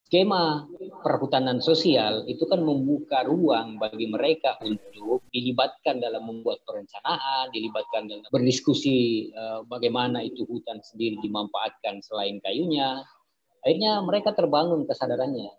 skema perhutanan sosial itu kan membuka ruang bagi mereka untuk dilibatkan dalam membuat perencanaan, dilibatkan dalam berdiskusi bagaimana itu hutan sendiri dimanfaatkan selain kayunya. Akhirnya mereka terbangun kesadarannya.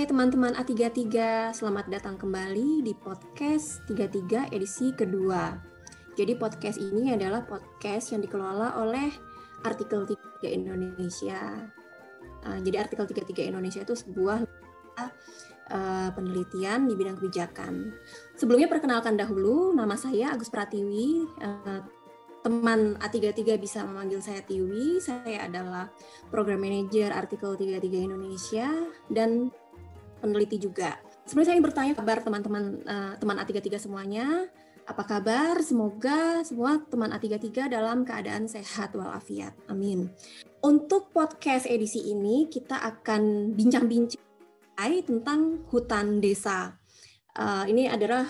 Teman-teman A33, selamat datang kembali di podcast 33 edisi kedua. Jadi podcast ini adalah podcast yang dikelola oleh Artikel 33 Indonesia. Jadi Artikel 33 Indonesia itu sebuah penelitian di bidang kebijakan. Sebelumnya perkenalkan dahulu, nama saya Agus Pratiwi. Teman A33 bisa memanggil saya Tiwi. Saya adalah Program Manager Artikel 33 Indonesia dan peneliti juga. Sebenarnya saya ingin bertanya kabar teman A33 semuanya. Apa kabar? Semoga semua teman A33 dalam keadaan sehat walafiat. Amin. Untuk podcast edisi ini kita akan bincang-bincang tentang hutan desa. Ini adalah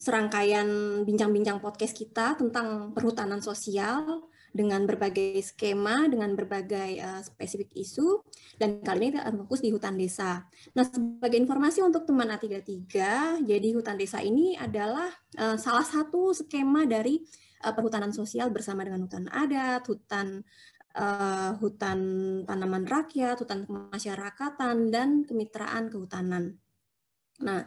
serangkaian bincang-bincang podcast kita tentang perhutanan sosial dengan berbagai skema, dengan berbagai spesifik isu, dan kali ini kita akan fokus di hutan desa. Nah, sebagai informasi untuk teman A33, jadi hutan desa ini adalah salah satu skema dari perhutanan sosial bersama dengan hutan adat, hutan tanaman rakyat, hutan kemasyarakatan, dan kemitraan kehutanan. Nah,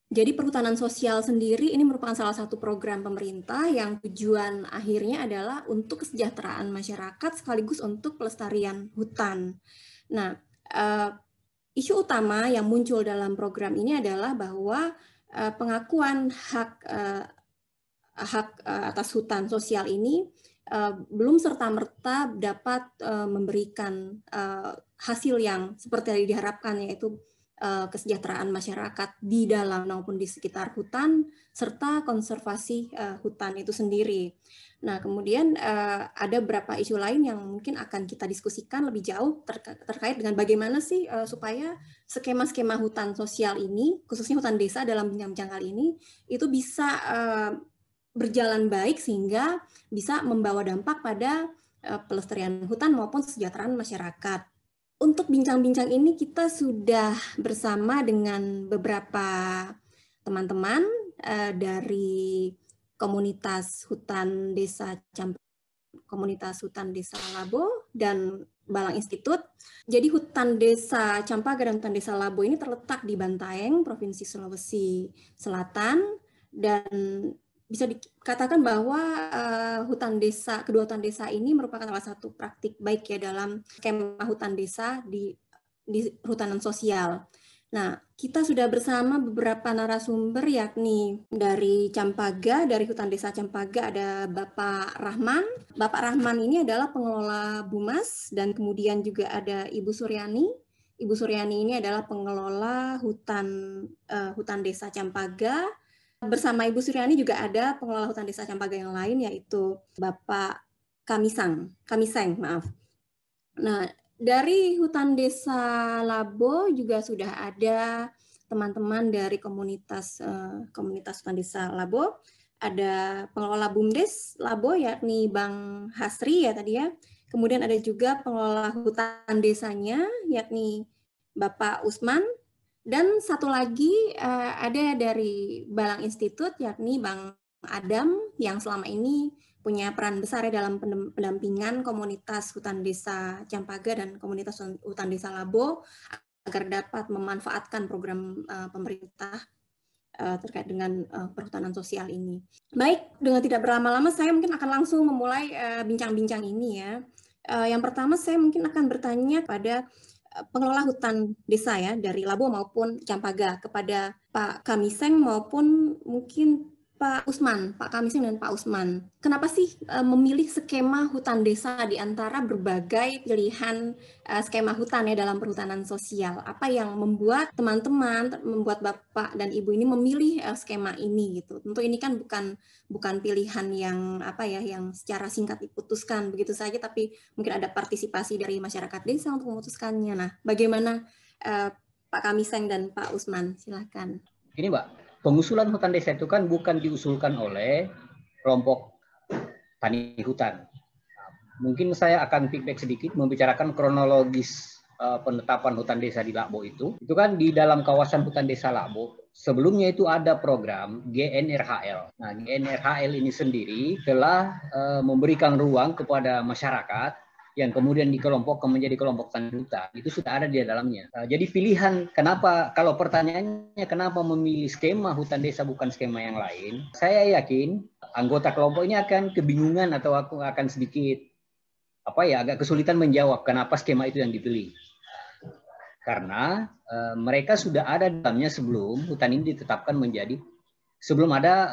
jadi perhutanan sosial sendiri ini merupakan salah satu program pemerintah yang tujuan akhirnya adalah untuk kesejahteraan masyarakat sekaligus untuk pelestarian hutan. Nah, isu utama yang muncul dalam program ini adalah bahwa pengakuan hak atas hutan sosial ini belum serta-merta dapat memberikan hasil yang seperti yang diharapkan, yaitu kesejahteraan masyarakat di dalam maupun di sekitar hutan, serta konservasi hutan itu sendiri. Nah, kemudian ada beberapa isu lain yang mungkin akan kita diskusikan lebih jauh terkait dengan bagaimana sih supaya skema-skema hutan sosial ini, khususnya hutan desa dalam bincang-bincang kali ini, itu bisa berjalan baik sehingga bisa membawa dampak pada pelestarian hutan maupun kesejahteraan masyarakat. Untuk bincang-bincang ini kita sudah bersama dengan beberapa teman-teman dari komunitas hutan desa komunitas hutan desa Labo dan Balang Institut. Jadi hutan desa Campaga dan hutan desa Labo ini terletak di Bantaeng, Provinsi Sulawesi Selatan, dan bisa dikatakan bahwa kedua hutan desa ini merupakan salah satu praktik baik ya dalam skema hutan desa di perhutanan sosial. Nah, kita sudah bersama beberapa narasumber, yakni dari Campaga, dari hutan desa Campaga ada Bapak Rahman. Bapak Rahman ini adalah pengelola Bumas, dan kemudian juga ada Ibu Suryani. Ibu Suryani ini adalah pengelola hutan desa Campaga. Bersama Ibu Suryani juga ada pengelola hutan desa Campaga yang lain, yaitu Bapak Kamiseng. Nah, dari hutan desa Labo juga sudah ada teman-teman dari komunitas hutan desa Labo. Ada pengelola BUMDes Labo, yakni Bang Hasri ya tadi ya. Kemudian ada juga pengelola hutan desanya, yakni Bapak Usman. Dan satu lagi ada dari Balang Institut, yakni Bang Adam, yang selama ini punya peran besar ya dalam pendampingan komunitas hutan desa Campaga dan komunitas hutan desa Labo agar dapat memanfaatkan program pemerintah terkait dengan perhutanan sosial ini. Baik, dengan tidak berlama-lama saya mungkin akan langsung memulai bincang-bincang ini ya. Yang pertama saya mungkin akan bertanya pada pengelola hutan desa ya dari Labo maupun Campaga, kepada Pak Kamiseng maupun mungkin Pak Usman, Pak Kamiseng dan Pak Usman, kenapa sih memilih skema hutan desa di antara berbagai pilihan skema hutan ya dalam perhutanan sosial? Apa yang membuat teman-teman, membuat Bapak dan Ibu ini memilih skema ini gitu? Tentu ini kan bukan pilihan yang yang secara singkat diputuskan begitu saja, tapi mungkin ada partisipasi dari masyarakat desa untuk memutuskannya. Nah, bagaimana Pak Kamiseng dan Pak Usman? Silakan. Ini Mbak, pengusulan hutan desa itu kan bukan diusulkan oleh kelompok tani hutan. Mungkin saya akan feedback sedikit membicarakan kronologis penetapan hutan desa di Lakbo itu. Itu kan di dalam kawasan hutan desa Lakbo, sebelumnya itu ada program GNRHL. Nah, GNRHL ini sendiri telah memberikan ruang kepada masyarakat yang kemudian dikelompokkan menjadi kelompok tani hutan, itu sudah ada di dalamnya. Jadi pilihan kenapa, kalau pertanyaannya kenapa memilih skema hutan desa bukan skema yang lain, saya yakin anggota kelompok ini akan kebingungan atau aku akan sedikit agak kesulitan menjawab kenapa skema itu yang dipilih. Karena mereka sudah ada dalamnya sebelum hutan ini ditetapkan menjadi, sebelum ada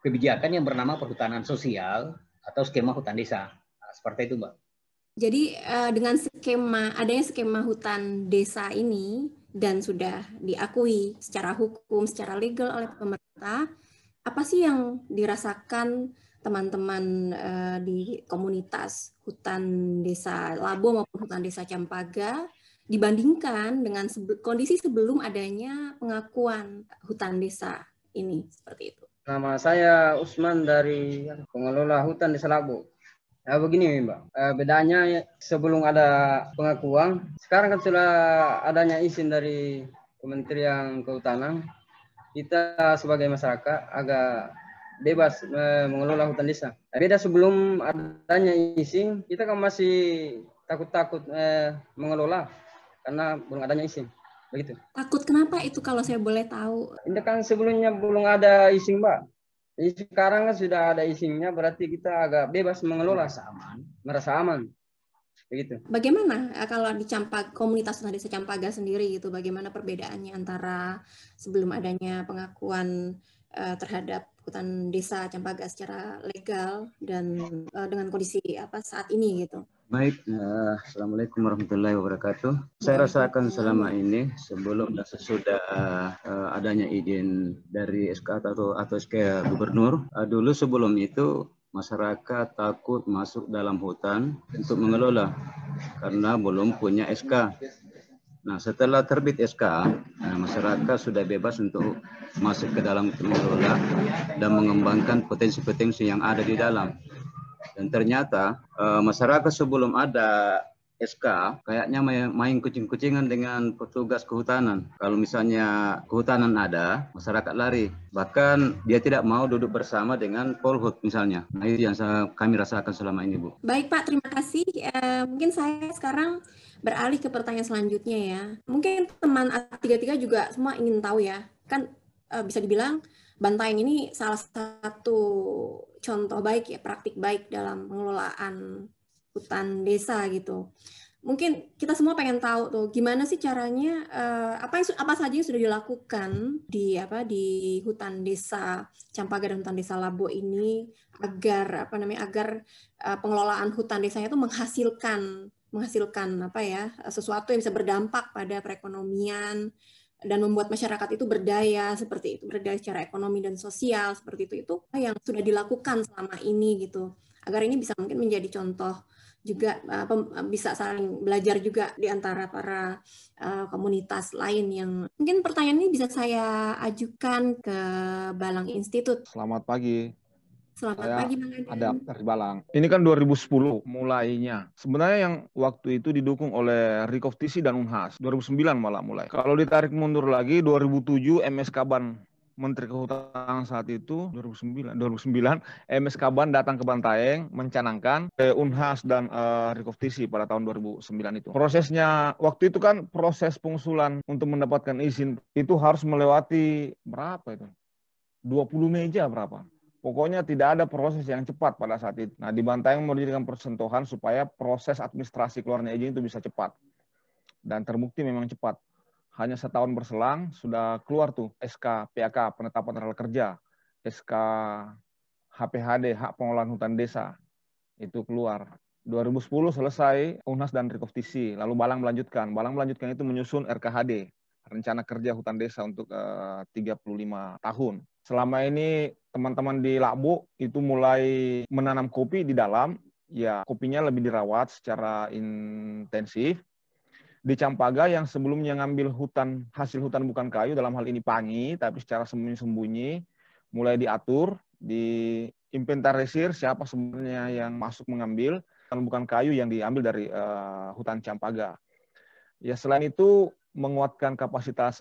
kebijakan yang bernama perhutanan sosial atau skema hutan desa. Nah, seperti itu, Mbak. Jadi dengan adanya skema hutan desa ini dan sudah diakui secara hukum, secara legal oleh pemerintah, apa sih yang dirasakan teman-teman di komunitas hutan desa Labo maupun hutan desa Campaga dibandingkan dengan kondisi sebelum adanya pengakuan hutan desa ini, seperti itu? Nama saya Usman dari pengelola hutan desa Labo. Begini Mbak, bedanya sebelum ada pengakuan, sekarang kan sudah adanya izin dari Kementerian Kehutanan, kita sebagai masyarakat agak bebas mengelola hutan desa. Beda sebelum adanya izin, kita kan masih takut-takut mengelola karena belum adanya izin. Begitu. Takut kenapa itu kalau saya boleh tahu? Ini kan sebelumnya belum ada izin Mbak. Jadi sekarang kan sudah ada izinnya, berarti kita agak bebas mengelola, merasa aman, begitu. Bagaimana kalau di komunitas hutan desa Campaga sendiri gitu? Bagaimana perbedaannya antara sebelum adanya pengakuan terhadap hutan desa Campaga secara legal dan dengan kondisi saat ini gitu? Baik, Assalamualaikum warahmatullahi wabarakatuh. Saya rasakan selama ini sebelum dan sesudah adanya izin dari SK atau SK Gubernur, dulu sebelum itu masyarakat takut masuk dalam hutan untuk mengelola karena belum punya SK. Nah, setelah terbit SK, masyarakat sudah bebas untuk masuk ke dalam mengelola dan mengembangkan potensi-potensi yang ada di dalam. Dan ternyata masyarakat sebelum ada SK kayaknya main kucing-kucingan dengan petugas kehutanan. Kalau misalnya kehutanan ada, masyarakat lari. Bahkan dia tidak mau duduk bersama dengan Polhut misalnya. Nah, itu yang kami rasakan selama ini, Bu. Baik Pak, terima kasih. Mungkin saya sekarang beralih ke pertanyaan selanjutnya ya. Mungkin teman A33 juga semua ingin tahu ya. Kan bisa dibilang Bantaeng ini salah satu contoh baik ya, praktik baik dalam pengelolaan hutan desa gitu. Mungkin kita semua pengen tahu tuh gimana sih caranya, apa saja yang sudah dilakukan di hutan desa Campaga dan hutan desa Labo ini agar pengelolaan hutan desanya itu menghasilkan sesuatu yang bisa berdampak pada perekonomian dan membuat masyarakat itu berdaya seperti itu, berdaya secara ekonomi dan sosial seperti itu yang sudah dilakukan selama ini gitu, agar ini bisa mungkin menjadi contoh juga, bisa saling belajar juga di antara para komunitas lain. Yang mungkin pertanyaan ini bisa saya ajukan ke Balang Institute. Selamat pagi. Selamat pagi, Bang Adam. Ada dari Balang. Ini kan 2010 mulainya. Sebenarnya yang waktu itu didukung oleh Rikoftisi dan Unhas. 2009 malah mulai. Kalau ditarik mundur lagi, 2007 MS Kaban, Menteri Kehutanan saat itu, 2009 MS Kaban datang ke Bantaeng mencanangkan Unhas dan Rikoftisi pada tahun 2009 itu. Prosesnya waktu itu kan proses pengusulan untuk mendapatkan izin itu harus melewati berapa itu? 20 meja berapa? Pokoknya tidak ada proses yang cepat pada saat itu. Nah, di Bantaeng mau dijadikan persentuhan supaya proses administrasi keluarnya izin itu bisa cepat. Dan terbukti memang cepat. Hanya setahun berselang sudah keluar tuh SK PAK, penetapan tenaga kerja, SK HPHD, hak pengolahan hutan desa, itu keluar. 2010 selesai UNHAS dan Rikoftisi, lalu Balang melanjutkan. Balang melanjutkan itu menyusun RKHD, Rencana Kerja Hutan Desa untuk 35 tahun. Selama ini teman-teman di Lakbo itu mulai menanam kopi di dalam, ya kopinya lebih dirawat secara intensif. Di Campaga yang sebelumnya ngambil hasil hutan bukan kayu, dalam hal ini pangi, tapi secara sembunyi-sembunyi, mulai diatur, diinventarisir siapa sebenarnya yang masuk mengambil, bukan kayu yang diambil dari hutan Campaga. Ya selain itu menguatkan kapasitas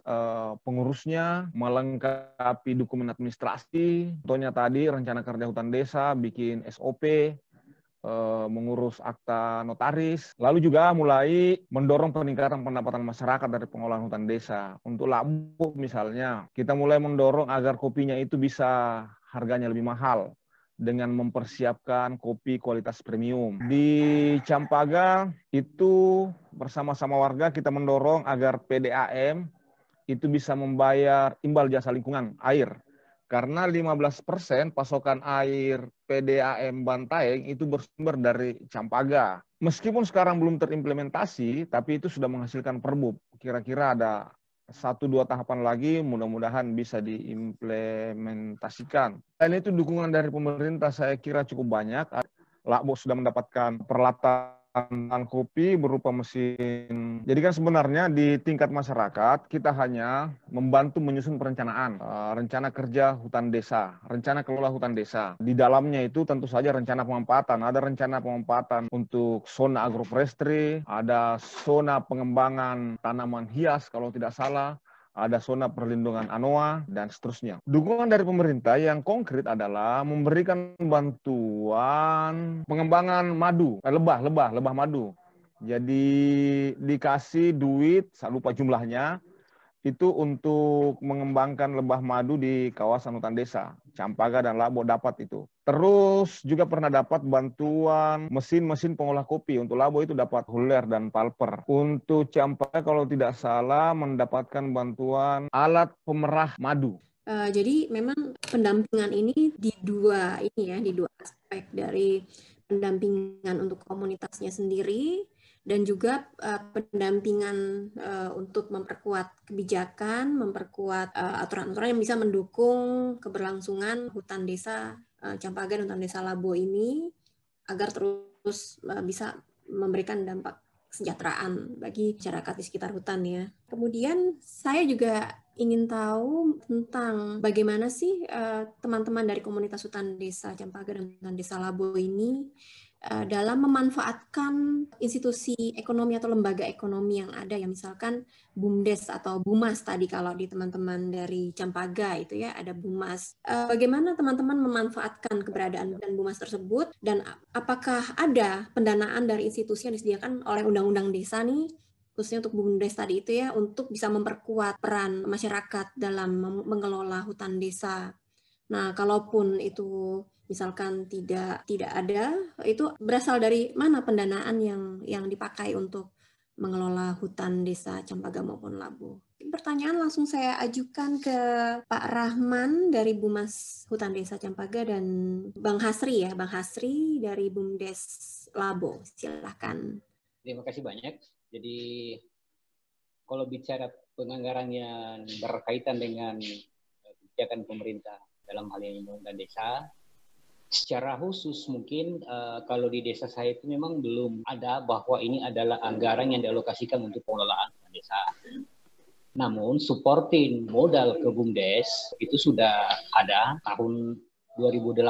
pengurusnya, melengkapi dokumen administrasi, contohnya tadi rencana kerja hutan desa, bikin SOP, mengurus akta notaris, lalu juga mulai mendorong peningkatan pendapatan masyarakat dari pengolahan hutan desa. Untuk Lakbo misalnya, kita mulai mendorong agar kopinya itu bisa harganya lebih mahal dengan mempersiapkan kopi kualitas premium. Di Campaga itu bersama-sama warga kita mendorong agar PDAM itu bisa membayar imbal jasa lingkungan air. Karena 15% pasokan air PDAM Bantaeng itu bersumber dari Campaga. Meskipun sekarang belum terimplementasi, tapi itu sudah menghasilkan perbub. Kira-kira ada 1-2 tahapan lagi, mudah-mudahan bisa diimplementasikan. Dan itu dukungan dari pemerintah saya kira cukup banyak. Lakbo sudah mendapatkan peralatan kopi berupa mesin. Jadi kan sebenarnya di tingkat masyarakat kita hanya membantu menyusun perencanaan, rencana kerja hutan desa, rencana kelola hutan desa. Di dalamnya itu tentu saja rencana pemanfaatan. Ada rencana pemanfaatan untuk zona agroforestry, ada zona pengembangan tanaman hias kalau tidak salah, ada zona perlindungan anoa, dan seterusnya. Dukungan dari pemerintah yang konkret adalah memberikan bantuan pengembangan madu, lebah madu. Jadi dikasih duit, saya lupa jumlahnya, itu untuk mengembangkan lebah madu di kawasan hutan desa. Campaga dan Lakbo dapat itu. Terus juga pernah dapat bantuan mesin-mesin pengolah kopi. Untuk Lakbo itu dapat huler dan palper. Untuk Campaga kalau tidak salah mendapatkan bantuan alat pemerah madu. Jadi memang pendampingan ini di dua aspek, dari pendampingan untuk komunitasnya sendiri dan juga pendampingan untuk memperkuat kebijakan, memperkuat aturan-aturan yang bisa mendukung keberlangsungan hutan desa Campaga dan hutan desa Lakbo ini agar terus bisa memberikan dampak kesejahteraan bagi masyarakat di sekitar hutan ya. Kemudian saya juga ingin tahu tentang bagaimana sih teman-teman dari komunitas hutan desa Campaga dan hutan desa Lakbo ini dalam memanfaatkan institusi ekonomi atau lembaga ekonomi yang ada, ya misalkan BUMDes atau BUMAS tadi kalau di teman-teman dari Campaga itu ya ada BUMAS. Bagaimana teman-teman memanfaatkan keberadaan dan BUMAS tersebut, dan apakah ada pendanaan dari institusi yang disediakan oleh Undang-Undang Desa nih, khususnya untuk BUMDes tadi itu ya, untuk bisa memperkuat peran masyarakat dalam mengelola hutan desa. Nah, kalaupun itu misalkan tidak ada, itu berasal dari mana pendanaan yang dipakai untuk mengelola hutan desa Campaga maupun Lakbo? Pertanyaan langsung saya ajukan ke Pak Rahman dari BUMAS Hutan Desa Campaga dan Bang Hasri ya, Bang Hasri dari BUMDes Lakbo. Silakan. Terima kasih banyak. Jadi kalau bicara penganggaran yang berkaitan dengan kebijakan pemerintah dalam hal ini Undang-Undang Desa, secara khusus mungkin kalau di desa saya itu memang belum ada bahwa ini adalah anggaran yang dialokasikan untuk pengelolaan desa. Namun supporting modal ke BUMDes itu sudah ada. Tahun 2018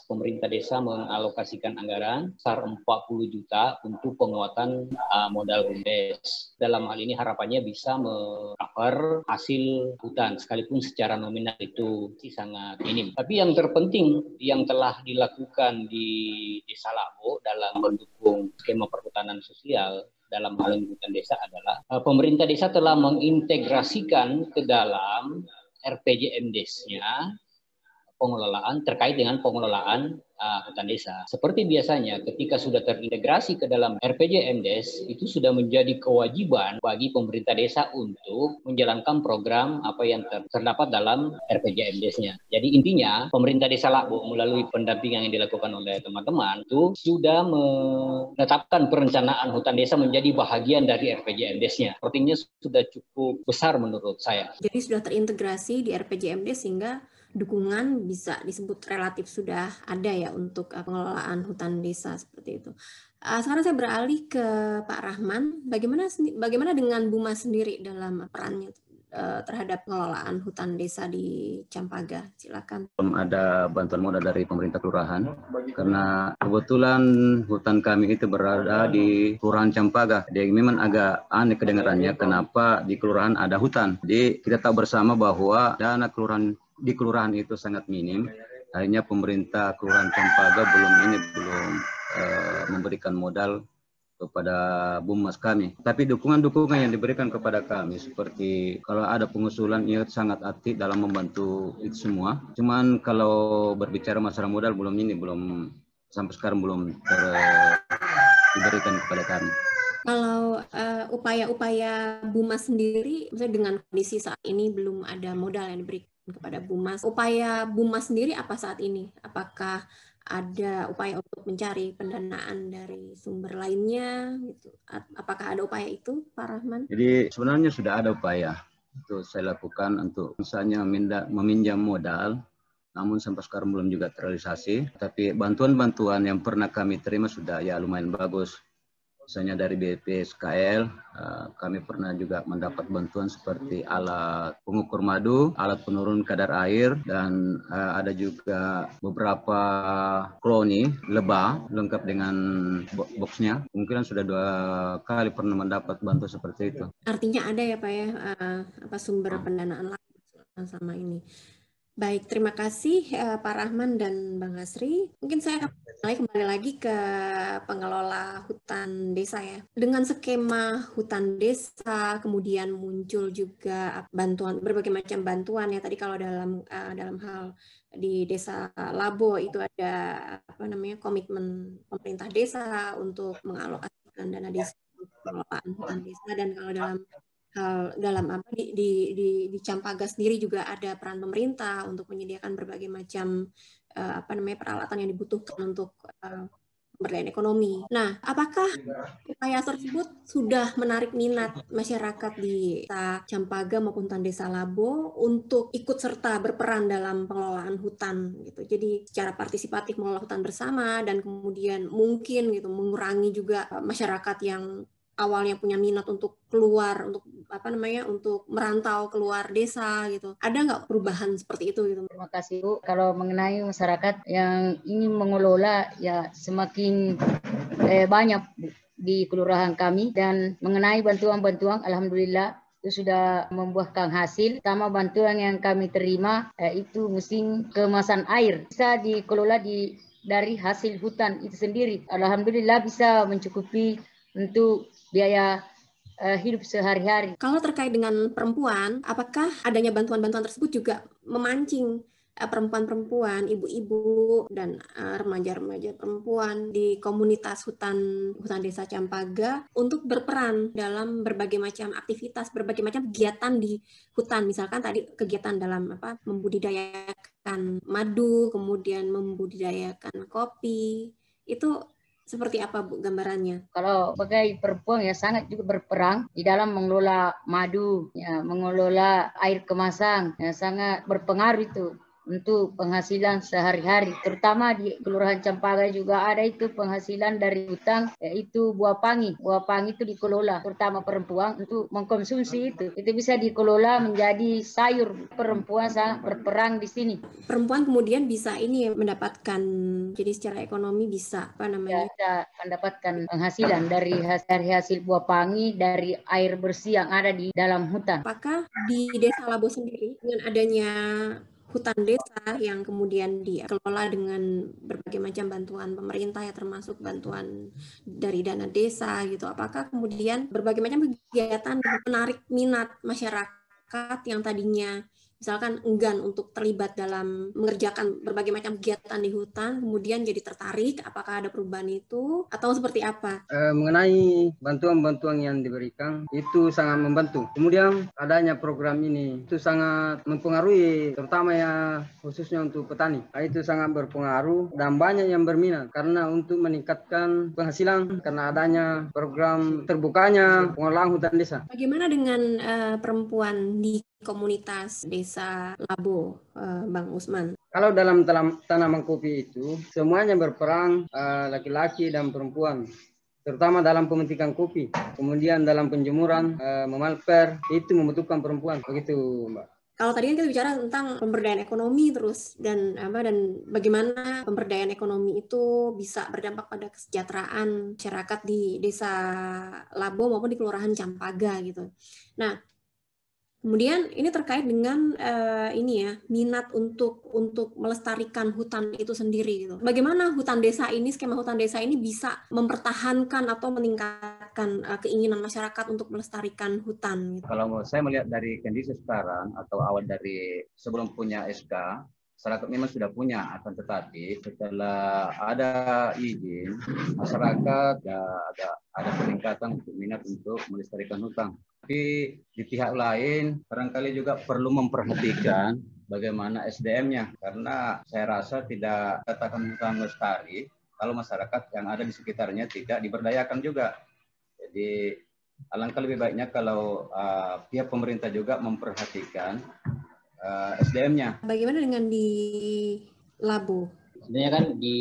pemerintah desa mengalokasikan anggaran sebesar 40 juta untuk penguatan modal BUMDes. Dalam hal ini harapannya bisa meng-cover hasil hutan, sekalipun secara nominal itu sangat minim. Tapi yang terpenting yang telah dilakukan di Desa Lakbo dalam mendukung skema perhutanan sosial dalam hal hutan desa adalah pemerintah desa telah mengintegrasikan ke dalam RPJMDes-nya pengelolaan terkait dengan pengelolaan hutan desa. Seperti biasanya ketika sudah terintegrasi ke dalam RPJMDes, itu sudah menjadi kewajiban bagi pemerintah desa untuk menjalankan program apa yang terdapat dalam RPJMDes-nya. Jadi intinya pemerintah desa Labo melalui pendampingan yang dilakukan oleh teman-teman itu sudah menetapkan perencanaan hutan desa menjadi bahagian dari RPJMDes-nya. Artinya sudah cukup besar menurut saya. Jadi sudah terintegrasi di RPJMDes sehingga dukungan bisa disebut relatif sudah ada ya untuk pengelolaan hutan desa seperti itu. Sekarang saya beralih ke Pak Rahman. Bagaimana dengan Buma sendiri dalam perannya terhadap pengelolaan hutan desa di Campaga? Silakan. Belum ada bantuan modal dari pemerintah kelurahan karena kebetulan hutan kami itu berada di Kelurahan Campaga. Jadi memang agak aneh kedengarannya kenapa di kelurahan ada hutan. Jadi kita tahu bersama bahwa dana di kelurahan itu sangat minim. Akhirnya pemerintah Kelurahan Campaga belum memberikan modal kepada Bumas kami. Tapi dukungan-dukungan yang diberikan kepada kami seperti kalau ada pengusulan ia sangat aktif dalam membantu itu semua. Cuman kalau berbicara masalah modal sampai sekarang belum diberikan kepada kami. Kalau upaya-upaya Bumas sendiri, misalnya dengan kondisi saat ini belum ada modal yang diberikan kepada Bumas. Upaya Bumas sendiri apa saat ini? Apakah ada upaya untuk mencari pendanaan dari sumber lainnya? Gitu. Apakah ada upaya itu, Pak Rahman? Jadi sebenarnya sudah ada upaya itu saya lakukan untuk misalnya meminjam modal, namun sampai sekarang belum juga terrealisasi. Tapi bantuan-bantuan yang pernah kami terima sudah ya lumayan bagus. Misalnya dari BPSKL, kami pernah juga mendapat bantuan seperti alat pengukur madu, alat penurun kadar air, dan ada juga beberapa kloni lebah lengkap dengan boxnya. Mungkin sudah 2 kali pernah mendapat bantuan seperti itu. Artinya ada ya Pak ya, sumber pendanaan lain sama ini. Baik, terima kasih Pak Rahman dan Bang Hasri. Mungkin saya akan kembali lagi ke pengelola hutan desa ya. Dengan skema hutan desa, kemudian muncul juga berbagai macam bantuan ya. Tadi kalau dalam hal di Desa Labo itu ada komitmen pemerintah desa untuk mengalokasikan dana desa untuk pengelolaan hutan desa, dan kalau di Campaga sendiri juga ada peran pemerintah untuk menyediakan berbagai macam peralatan yang dibutuhkan untuk pemberdayaan ekonomi. Nah, apakah upaya tersebut sudah menarik minat masyarakat di Desa Campaga maupun Desa Labo untuk ikut serta berperan dalam pengelolaan hutan gitu. Jadi secara partisipatif mengelola hutan bersama, dan kemudian mungkin gitu mengurangi juga masyarakat yang awalnya punya minat untuk keluar, untuk merantau keluar desa gitu. Ada nggak perubahan seperti itu gitu? Terima kasih Bu. Kalau mengenai masyarakat yang ingin mengelola ya semakin banyak di kelurahan kami, dan mengenai bantuan-bantuan alhamdulillah itu sudah membuahkan hasil. Pertama, bantuan yang kami terima itu mesin kemasan air bisa dikelola dari hasil hutan itu sendiri. Alhamdulillah bisa mencukupi untuk biaya hidup sehari-hari. Kalau terkait dengan perempuan, apakah adanya bantuan-bantuan tersebut juga memancing perempuan-perempuan, ibu-ibu, dan remaja-remaja perempuan di komunitas hutan desa Campaga untuk berperan dalam berbagai macam aktivitas, berbagai macam kegiatan di hutan? Misalkan tadi kegiatan dalam membudidayakan madu, kemudian membudidayakan kopi. Itu seperti apa Bu gambarannya? Kalau sebagai perempuan ya sangat juga berperan di dalam mengelola madu, ya, mengelola air kemasan, ya, sangat berpengaruh itu untuk penghasilan sehari-hari. Terutama di Kelurahan Campaga juga ada itu penghasilan dari hutan, yaitu buah pangi. Buah pangi itu dikelola terutama perempuan untuk mengkonsumsi itu. Itu bisa dikelola menjadi sayur. Perempuan sangat berperan di sini. Perempuan kemudian bisa mendapatkan, jadi secara ekonomi bisa bisa mendapatkan penghasilan dari hasil buah pangi, dari air bersih yang ada di dalam hutan. Apakah di Desa Labo sendiri dengan adanya hutan desa yang kemudian dikelola dengan berbagai macam bantuan pemerintah ya, termasuk bantuan dari dana desa gitu, apakah kemudian berbagai macam kegiatan menarik minat masyarakat yang tadinya misalkan enggan untuk terlibat dalam mengerjakan berbagai macam kegiatan di hutan, kemudian jadi tertarik, apakah ada perubahan itu atau seperti apa? Mengenai bantuan-bantuan yang diberikan itu sangat membantu. Kemudian adanya program ini itu sangat mempengaruhi, terutama ya khususnya untuk petani. Itu sangat berpengaruh dan banyak yang berminat karena untuk meningkatkan penghasilan karena adanya program terbukanya pengolahan hutan desa. Bagaimana dengan perempuan di komunitas desa Labo, Bang Usman? Kalau dalam tanaman kopi itu semuanya berperan, laki-laki dan perempuan, terutama dalam pemetikan kopi, kemudian dalam penjemuran, memalper itu membutuhkan perempuan, begitu Mbak. Kalau tadi kan kita bicara tentang pemberdayaan ekonomi terus dan bagaimana pemberdayaan ekonomi itu bisa berdampak pada kesejahteraan masyarakat di desa Labo maupun di Kelurahan Campaga gitu. Nah, kemudian ini terkait dengan minat untuk melestarikan hutan itu sendiri gitu. Bagaimana skema hutan desa ini bisa mempertahankan atau meningkatkan keinginan masyarakat untuk melestarikan hutan gitu. Kalau saya melihat dari kondisi sekarang atau awal dari sebelum punya SK, masyarakat memang sudah punya, akan tetapi setelah ada izin, masyarakat ada peningkatan untuk minat untuk melestarikan hutan. Tapi di pihak lain barangkali juga perlu memperhatikan bagaimana SDM-nya, karena saya rasa tidak katakan hutan lestari kalau masyarakat yang ada di sekitarnya tidak diberdayakan juga. Jadi alangkah lebih baiknya kalau pihak pemerintah juga memperhatikan SDM-nya. Bagaimana dengan di Labo? Sebenarnya kan di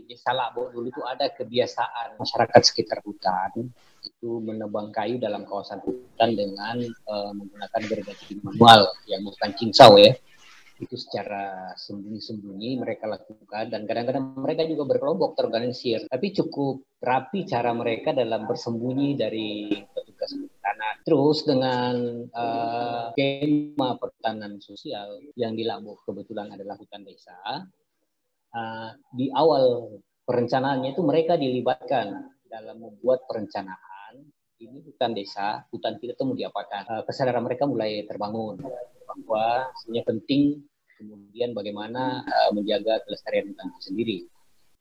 Desa Labo dulu itu ada kebiasaan masyarakat sekitar hutan itu menebang kayu dalam kawasan hutan dengan menggunakan gergaji manual yang bukan cincau ya. Itu secara sembunyi-sembunyi mereka lakukan dan kadang-kadang mereka juga berkelompok terorganisir. Tapi cukup rapi cara mereka dalam bersembunyi dari petugas perhutanan. Terus dengan skema perhutanan sosial yang di Labo kebetulan adalah hutan desa. Di awal perencanaannya itu mereka dilibatkan dalam membuat perencanaan ini hutan desa, hutan kita itu mau diapakan. Kesadaran mereka mulai terbangun bahwa sebenarnya penting kemudian bagaimana menjaga kelestarian hutan itu sendiri.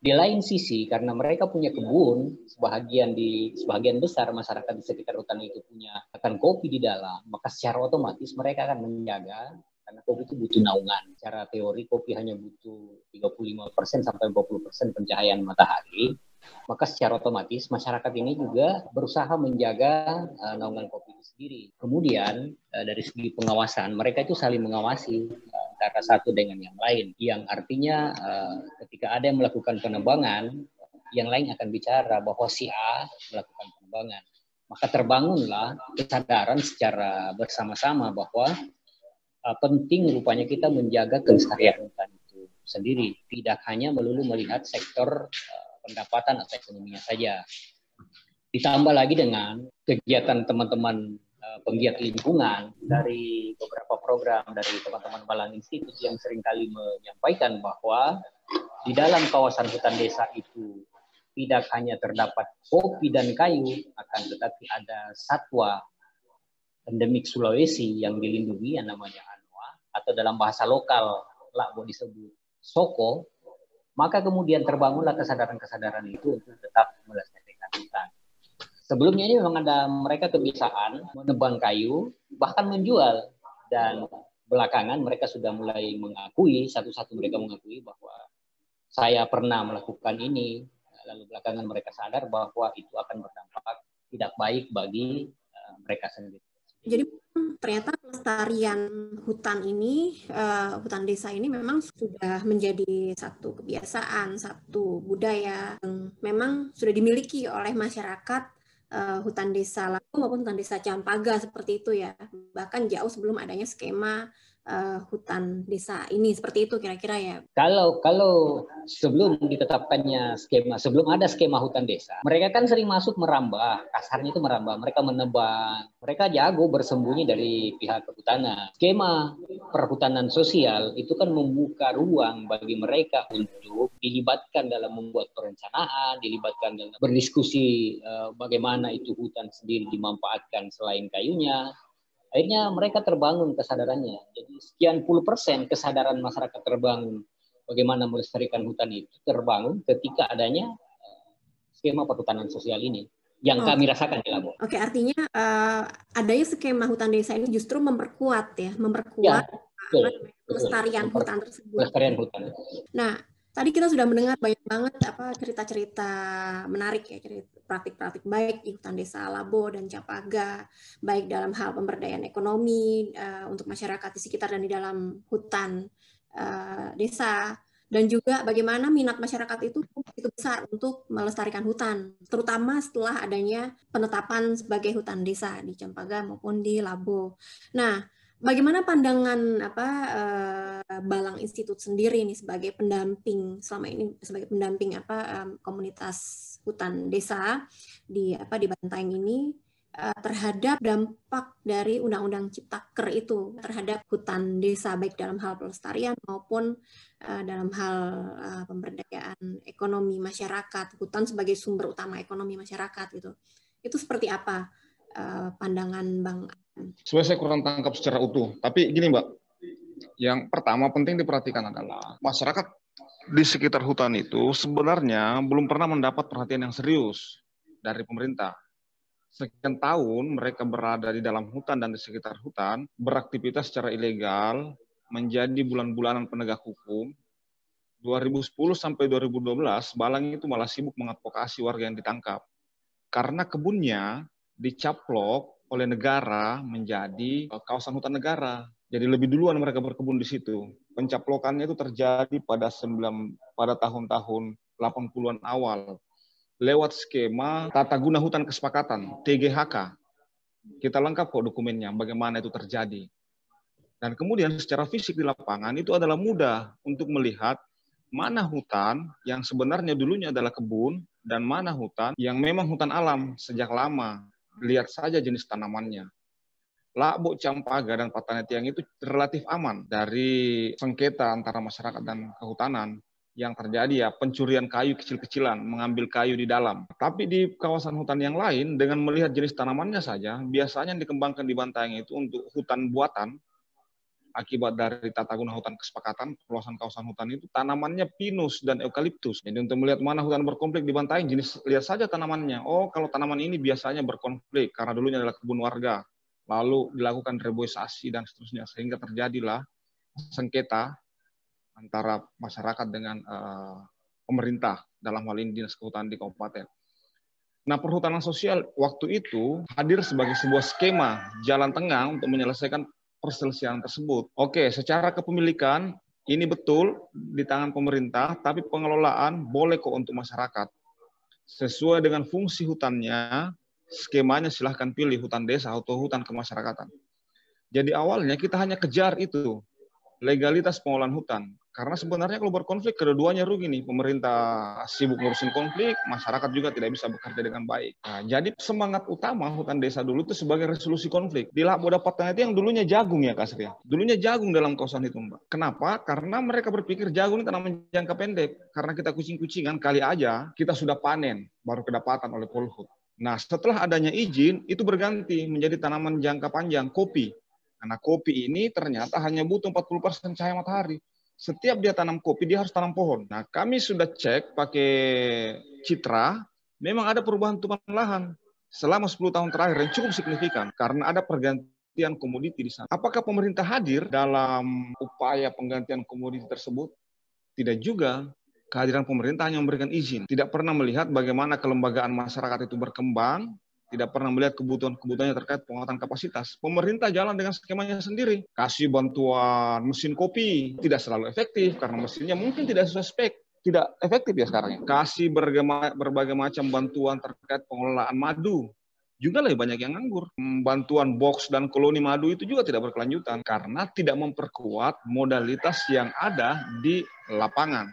Di lain sisi karena mereka punya kebun, sebagian besar masyarakat di sekitar hutan itu punya akan kopi di dalam, maka secara otomatis mereka akan menjaga. Karena kopi itu butuh naungan. Secara teori kopi hanya butuh 35% sampai 40% pencahayaan matahari. Maka secara otomatis masyarakat ini juga berusaha menjaga naungan kopi itu sendiri. Kemudian dari segi pengawasan, mereka itu saling mengawasi antara satu dengan yang lain. Yang artinya ketika ada yang melakukan penebangan, yang lain akan bicara bahwa si A melakukan penebangan. Maka terbangunlah kesadaran secara bersama-sama bahwa penting rupanya kita menjaga kelestarian hutan itu sendiri, tidak hanya melulu melihat sektor pendapatan atau ekonominya saja. Ditambah lagi dengan kegiatan teman-teman penggiat lingkungan dari beberapa program dari teman-teman Balang Institut yang seringkali menyampaikan bahwa di dalam kawasan hutan desa itu tidak hanya terdapat kopi dan kayu, akan tetapi ada satwa endemik Sulawesi yang dilindungi yang namanya atau dalam bahasa lokal Labo disebut soko, maka kemudian terbangunlah kesadaran-kesadaran itu untuk tetap melestarikan hutan. Sebelumnya ini memang ada mereka kebiasaan menebang kayu, bahkan menjual, dan belakangan mereka sudah mulai mengakui, satu-satu mereka mengakui bahwa saya pernah melakukan ini, lalu belakangan mereka sadar bahwa itu akan berdampak tidak baik bagi mereka sendiri. Jadi ternyata pelestarian hutan ini, hutan desa ini memang sudah menjadi satu kebiasaan, satu budaya yang memang sudah dimiliki oleh masyarakat hutan desa Labo maupun hutan desa Campaga seperti itu ya. Bahkan jauh sebelum adanya skema hutan desa ini, seperti itu kira-kira ya. Kalau sebelum ditetapkannya skema, sebelum ada skema hutan desa, mereka kan sering masuk merambah, kasarnya itu merambah, mereka menebang, mereka jago bersembunyi dari pihak kehutanan. Skema perhutanan sosial itu kan membuka ruang bagi mereka untuk dilibatkan dalam membuat perencanaan, dilibatkan dalam berdiskusi bagaimana itu hutan sendiri dimanfaatkan selain kayunya, Akhirnya mereka terbangun kesadarannya. Jadi sekian puluh persen kesadaran masyarakat terbangun bagaimana melestarikan hutan itu terbangun ketika adanya skema perhutanan sosial ini yang kami rasakan di Labuan. Oke, artinya adanya skema hutan desa ini justru memperkuat pelestarian hutan tersebut. Pelestarian hutan. Nah, tadi kita sudah mendengar banyak banget cerita-cerita menarik ya, praktik-praktik baik di hutan desa Labo dan Capaga, baik dalam hal pemberdayaan ekonomi untuk masyarakat di sekitar dan di dalam hutan desa, dan juga bagaimana minat masyarakat itu begitu besar untuk melestarikan hutan, terutama setelah adanya penetapan sebagai hutan desa di Campaga maupun di Labo. Nah, bagaimana pandangan Balang Institut sendiri nih sebagai pendamping selama ini, sebagai pendamping komunitas hutan desa di Bantaeng ini terhadap dampak dari Undang-Undang Ciptaker itu terhadap hutan desa, baik dalam hal pelestarian maupun dalam hal pemberdayaan ekonomi masyarakat, hutan sebagai sumber utama ekonomi masyarakat gitu. Itu seperti apa pandangan Bang? Sebenarnya saya kurang tangkap secara utuh, tapi gini Mbak, yang pertama penting diperhatikan adalah masyarakat di sekitar hutan itu sebenarnya belum pernah mendapat perhatian yang serius dari pemerintah. Sekian tahun mereka berada di dalam hutan dan di sekitar hutan, beraktivitas secara ilegal, menjadi bulan-bulanan penegak hukum. 2010 sampai 2012, Balang itu malah sibuk mengadvokasi warga yang ditangkap. Karena kebunnya dicaplok oleh negara menjadi kawasan hutan negara. Jadi lebih duluan mereka berkebun di situ. Pencaplokannya itu terjadi pada tahun-tahun 80-an awal. Lewat skema Tata Guna Hutan Kesepakatan, TGHK. Kita lengkap kok dokumennya, bagaimana itu terjadi. Dan kemudian secara fisik di lapangan itu adalah mudah untuk melihat mana hutan yang sebenarnya dulunya adalah kebun, dan mana hutan yang memang hutan alam sejak lama. Lihat saja jenis tanamannya. Labo, Campaga, dan Patanetiang itu relatif aman dari sengketa antara masyarakat dan kehutanan. Yang terjadi ya pencurian kayu kecil-kecilan, mengambil kayu di dalam. Tapi di kawasan hutan yang lain, dengan melihat jenis tanamannya saja, biasanya yang dikembangkan di Bantaeng itu untuk hutan buatan, akibat dari Tata Guna Hutan Kesepakatan, perluasan kawasan hutan itu, tanamannya pinus dan eukaliptus. Jadi untuk melihat mana hutan berkonflik di Bantaeng, jenis lihat saja tanamannya. Oh, kalau tanaman ini biasanya berkonflik, karena dulunya adalah kebun warga. Lalu dilakukan reboisasi dan seterusnya, sehingga terjadilah sengketa antara masyarakat dengan pemerintah, dalam hal ini Dinas Kehutanan di kabupaten. Nah, perhutanan sosial waktu itu hadir sebagai sebuah skema jalan tengah untuk menyelesaikan perselisihan tersebut. Oke, secara kepemilikan ini betul di tangan pemerintah, tapi pengelolaan boleh kok untuk masyarakat. Sesuai dengan fungsi hutannya, skemanya silahkan pilih hutan desa atau hutan kemasyarakatan. Jadi awalnya kita hanya kejar itu, legalitas pengelolaan hutan. Karena sebenarnya kalau berkonflik, kedua-duanya rugi nih. Pemerintah sibuk ngurusin konflik, masyarakat juga tidak bisa bekerja dengan baik. Nah, jadi semangat utama hutan desa dulu itu sebagai resolusi konflik. Di Labo Dapatnya itu yang dulunya jagung ya Kak Sri. Dulunya jagung dalam kawasan itu Mbak. Kenapa? Karena mereka berpikir jagung ini tanaman jangka pendek. Karena kita kucing-kucingan, kali aja kita sudah panen, baru kedapatan oleh Polhut. Nah, setelah adanya izin, itu berganti menjadi tanaman jangka panjang, kopi. Karena kopi ini ternyata hanya butuh 40% cahaya matahari. Setiap dia tanam kopi, dia harus tanam pohon. Nah, kami sudah cek pakai citra, memang ada perubahan tumpahan lahan selama 10 tahun terakhir yang cukup signifikan karena ada pergantian komoditi di sana. Apakah pemerintah hadir dalam upaya penggantian komoditi tersebut? Tidak juga. Kehadiran pemerintah hanya memberikan izin. Tidak pernah melihat bagaimana kelembagaan masyarakat itu berkembang, tidak pernah melihat kebutuhannya terkait penguatan kapasitas. Pemerintah jalan dengan skemanya sendiri. Kasih bantuan mesin kopi, tidak selalu efektif karena mesinnya mungkin tidak sesuai spek. Tidak efektif ya sekarang. Kasih berbagai macam bantuan terkait pengelolaan madu. Juga lebih banyak yang nganggur. Bantuan box dan koloni madu itu juga tidak berkelanjutan karena tidak memperkuat modalitas yang ada di lapangan.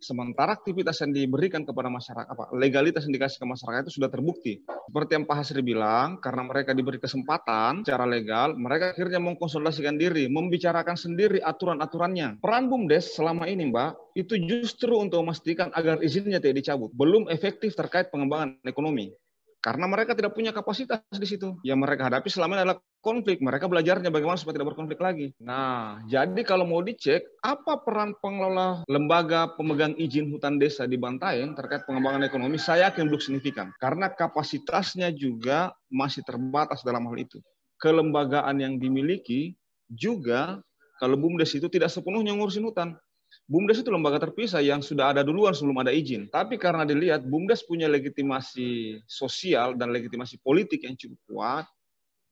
Sementara aktivitas yang diberikan kepada masyarakat, legalitas yang dikasih ke masyarakat itu sudah terbukti. Seperti yang Pak Hasri bilang, karena mereka diberi kesempatan secara legal, mereka akhirnya mengkonsolidasikan diri, membicarakan sendiri aturan-aturannya. Peran BUMDes selama ini, Mbak, itu justru untuk memastikan agar izinnya tidak dicabut. Belum efektif terkait pengembangan ekonomi. Karena mereka tidak punya kapasitas di situ. Yang mereka hadapi selama ini adalah konflik. Mereka belajarnya bagaimana supaya tidak berkonflik lagi. Nah, jadi kalau mau dicek, apa peran pengelola lembaga pemegang izin hutan desa di Bantaeng terkait pengembangan ekonomi, saya yakin belum signifikan. Karena kapasitasnya juga masih terbatas dalam hal itu. Kelembagaan yang dimiliki juga, kalau BUMDes itu tidak sepenuhnya ngurusin hutan. BUMDes itu lembaga terpisah yang sudah ada duluan sebelum ada izin. Tapi karena dilihat BUMDes punya legitimasi sosial dan legitimasi politik yang cukup kuat,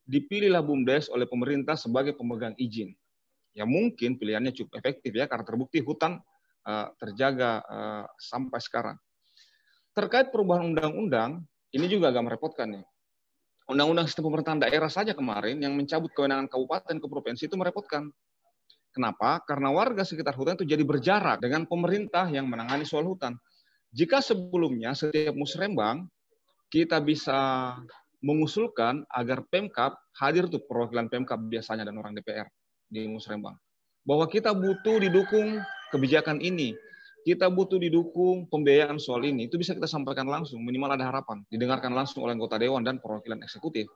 dipilihlah BUMDes oleh pemerintah sebagai pemegang izin. Ya mungkin pilihannya cukup efektif ya, karena terbukti hutan terjaga sampai sekarang. Terkait perubahan undang-undang, ini juga agak merepotkan nih. Undang-undang sistem pemerintahan daerah saja kemarin yang mencabut kewenangan kabupaten ke provinsi itu merepotkan. Kenapa? Karena warga sekitar hutan itu jadi berjarak dengan pemerintah yang menangani soal hutan. Jika sebelumnya setiap musrembang kita bisa mengusulkan agar Pemkab hadir tuh perwakilan Pemkab biasanya dan orang DPR di Musrembang, bahwa kita butuh didukung kebijakan ini, kita butuh didukung pembiayaan soal ini, itu bisa kita sampaikan langsung, minimal ada harapan didengarkan langsung oleh anggota dewan dan perwakilan eksekutif.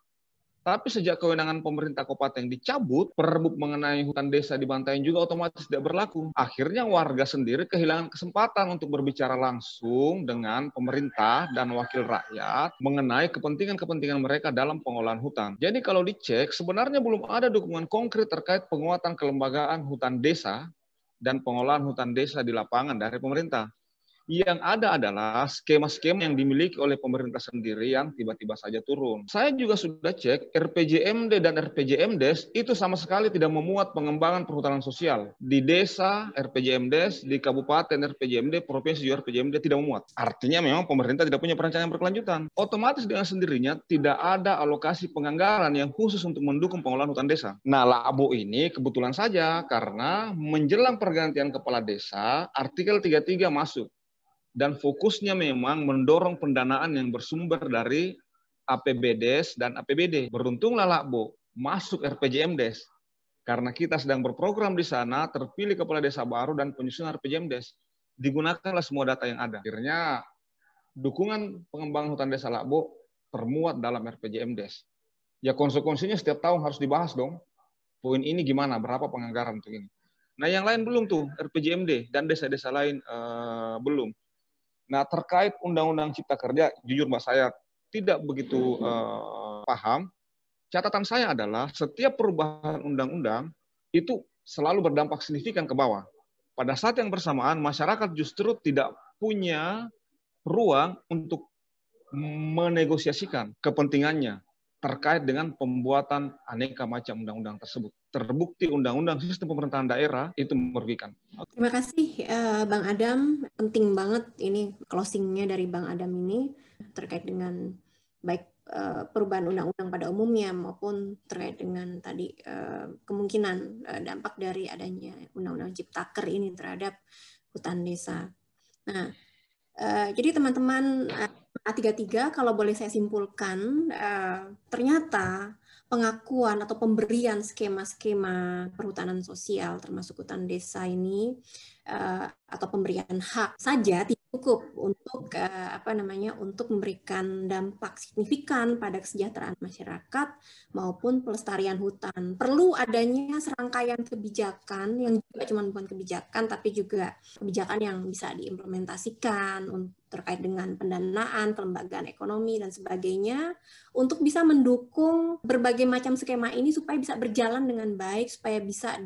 Tapi sejak kewenangan pemerintah kabupaten dicabut, Perbup mengenai hutan desa di Bantaeng juga otomatis tidak berlaku. Akhirnya warga sendiri kehilangan kesempatan untuk berbicara langsung dengan pemerintah dan wakil rakyat mengenai kepentingan-kepentingan mereka dalam pengolahan hutan. Jadi kalau dicek, sebenarnya belum ada dukungan konkret terkait penguatan kelembagaan hutan desa dan pengolahan hutan desa di lapangan dari pemerintah. Yang ada adalah skema-skema yang dimiliki oleh pemerintah sendiri yang tiba-tiba saja turun. Saya juga sudah cek, RPJMD dan RPJMDes itu sama sekali tidak memuat pengembangan perhutanan sosial. Di desa, RPJMDes, di kabupaten, RPJMD, provinsi juga RPJMD tidak memuat. Artinya memang pemerintah tidak punya perencanaan yang berkelanjutan. Otomatis dengan sendirinya tidak ada alokasi penganggaran yang khusus untuk mendukung pengolahan hutan desa. Nah, Labo ini kebetulan saja karena menjelang pergantian kepala desa, artikel 33 masuk. Dan fokusnya memang mendorong pendanaan yang bersumber dari APBDes dan APBD. Beruntunglah Lakbo masuk RPJMDes. Karena kita sedang berprogram di sana, terpilih kepala desa baru dan penyusunan RPJMDes. Digunakanlah semua data yang ada. Akhirnya dukungan pengembangan hutan desa Lakbo termuat dalam RPJMDes. Ya konsekuensinya setiap tahun harus dibahas dong. Poin ini gimana, berapa penganggaran untuk ini. Nah yang lain belum tuh, RPJMD dan desa-desa lain belum. Nah, terkait Undang-Undang Cipta Kerja, jujur Mbak, saya tidak begitu paham. Catatan saya adalah setiap perubahan undang-undang itu selalu berdampak signifikan ke bawah. Pada saat yang bersamaan, masyarakat justru tidak punya ruang untuk menegosiasikan kepentingannya terkait dengan pembuatan aneka macam undang-undang tersebut. Terbukti undang-undang sistem pemerintahan daerah itu merugikan. Terima kasih Bang Adam, penting banget ini closingnya dari Bang Adam ini terkait dengan baik perubahan undang-undang pada umumnya maupun terkait dengan tadi kemungkinan dampak dari adanya undang-undang Ciptaker ini terhadap hutan desa. Nah, jadi teman-teman A33 kalau boleh saya simpulkan, ternyata pengakuan atau pemberian skema-skema perhutanan sosial termasuk hutan desa ini atau pemberian hak saja tidak cukup untuk untuk memberikan dampak signifikan pada kesejahteraan masyarakat maupun pelestarian hutan. Perlu adanya serangkaian kebijakan yang juga cuma bukan kebijakan tapi juga kebijakan yang bisa diimplementasikan terkait dengan pendanaan, kelembagaan ekonomi dan sebagainya untuk bisa mendukung berbagai macam skema ini supaya bisa berjalan dengan baik, supaya bisa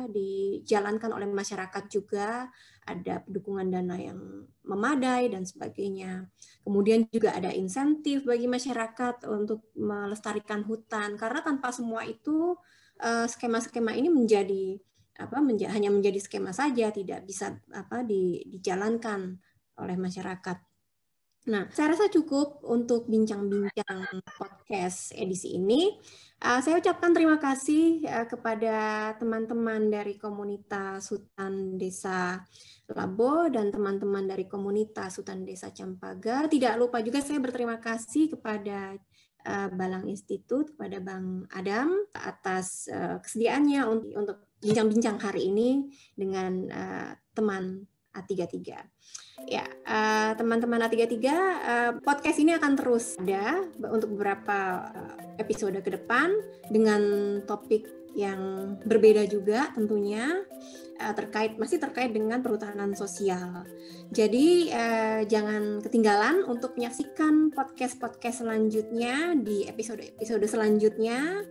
dijalankan oleh masyarakat juga, ada dukungan dana yang memadai dan sebagainya. Kemudian juga ada insentif bagi masyarakat untuk melestarikan hutan, karena tanpa semua itu skema-skema ini hanya menjadi skema saja, tidak bisa dijalankan oleh masyarakat. Nah, saya rasa cukup untuk bincang-bincang podcast edisi ini. Saya ucapkan terima kasih kepada teman-teman dari komunitas Hutan Desa Labo dan teman-teman dari komunitas Hutan Desa Campaga. Tidak lupa juga saya berterima kasih kepada Balang Institut, kepada Bang Adam atas kesediaannya untuk bincang-bincang hari ini dengan teman A33. Ya, teman-teman A33, podcast ini akan terus ada untuk beberapa episode ke depan dengan topik yang berbeda juga tentunya, masih terkait dengan perhutanan sosial. Jadi jangan ketinggalan untuk menyaksikan podcast selanjutnya di episode selanjutnya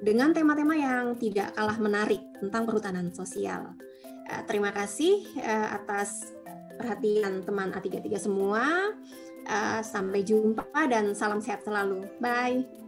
dengan tema-tema yang tidak kalah menarik tentang perhutanan sosial. Terima kasih atas perhatian teman A33 semua. Sampai jumpa dan salam sehat selalu. Bye.